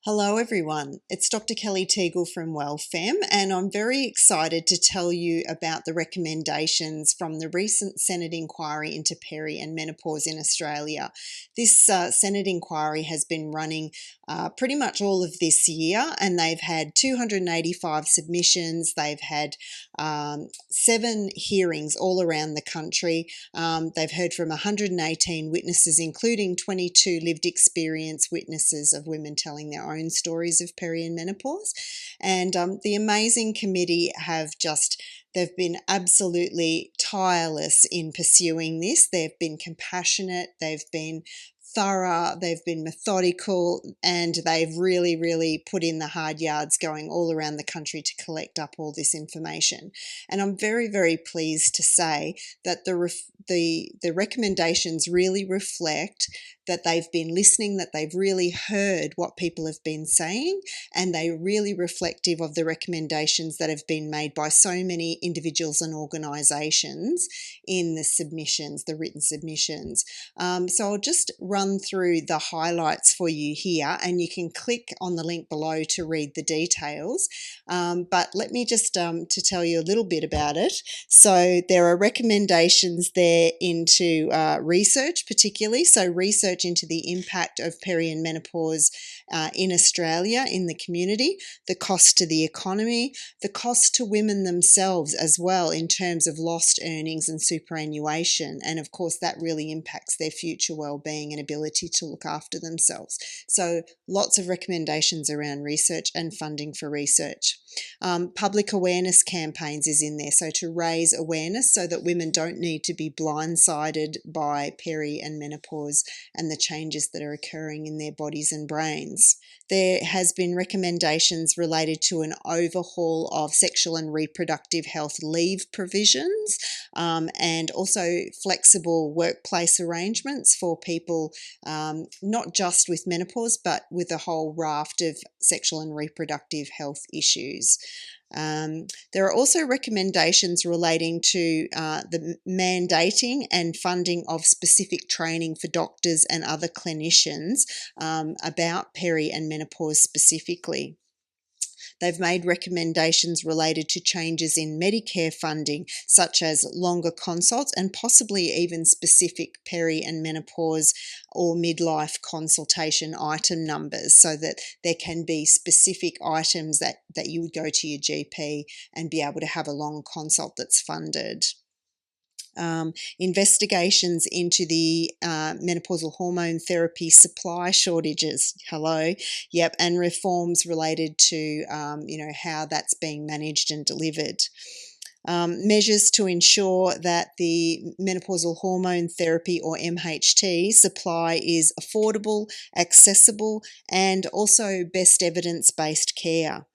Hello everyone, it's Dr. Kelly Teagle from WellFem, and I'm very excited to tell you about the recommendations from the recent Senate inquiry into peri and menopause in Australia. This Senate inquiry has been running pretty much all of this year, and they've had 285 submissions. They've had 7 hearings all around the country. They've heard from 118 witnesses, including 22 lived experience witnesses of women telling their own stories of peri and menopause. And the amazing committee they've been absolutely tireless in pursuing this. They've been compassionate, they've been thorough, they've been methodical, and they've really put in the hard yards going all around the country to collect up all this information. And I'm very pleased to say that the recommendations really reflect that they've been listening, that they've really heard what people have been saying, and they're really reflective of the recommendations that have been made by so many individuals and organisations in the submissions, the written submissions. So I'll just run through the highlights for you here, and you can click on the link below to read the details. But let me just to tell you a little bit about it. So there are recommendations there into research particularly, so research into the impact of peri and menopause in Australia in the community, the cost to the economy, the cost to women themselves as well in terms of lost earnings and superannuation, and of course that really impacts their future well-being and ability to look after themselves. So lots of recommendations around research and funding for research. Public awareness campaigns is in there, so to raise awareness so that women don't need to be blindsided by peri and menopause and the changes that are occurring in their bodies and brains. There has been recommendations related to an overhaul of sexual and reproductive health leave provisions, and also flexible workplace arrangements for people not just with menopause but with a whole raft of sexual and reproductive health issues. There are also recommendations relating to the mandating and funding of specific training for doctors and other clinicians about peri and menopause specifically. They've made recommendations related to changes in Medicare funding, such as longer consults and possibly even specific peri and menopause or midlife consultation item numbers, so that there can be specific items that you would go to your GP and be able to have a long consult that's funded. Investigations into the menopausal hormone therapy supply shortages, and reforms related to how that's being managed and delivered. Measures to ensure that the menopausal hormone therapy, or MHT, supply is affordable, accessible, and also best evidence-based care.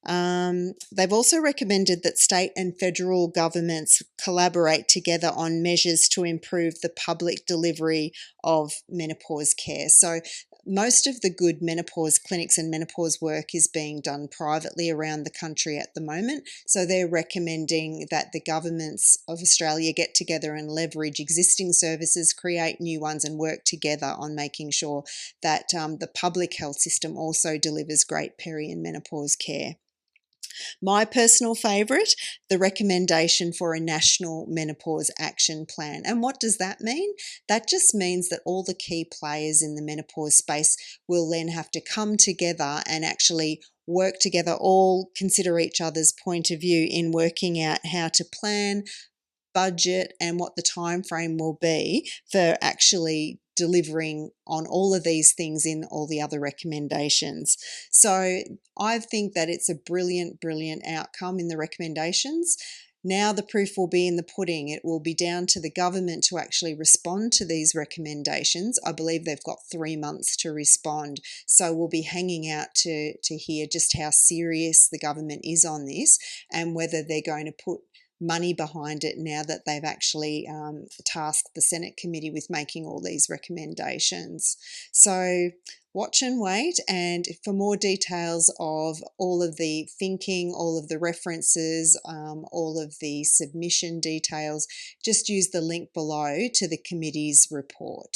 They've also recommended that state and federal governments collaborate together on measures to improve the public delivery of menopause care. So most of the good menopause clinics and menopause work is being done privately around the country at the moment. So they're recommending that the governments of Australia get together and leverage existing services, create new ones, and work together on making sure that the public health system also delivers great peri and menopause care. My personal favourite, the recommendation for a national menopause action plan. And what does that mean? That just means that all the key players in the menopause space will then have to come together and actually work together, all consider each other's point of view in working out how to plan, budget, and what the time frame will be for actually delivering on all of these things in all the other recommendations. So I think that it's a brilliant outcome in the recommendations. Now the proof will be in the pudding. It will be down to the government to actually respond to these recommendations. I believe they've got 3 months to respond. So we'll be hanging out to hear just how serious the government is on this, and whether they're going to put money behind it now that they've actually tasked the Senate committee with making all these recommendations. So watch and wait, and for more details of all of the thinking, all of the references, all of the submission details, just use the link below to the committee's report.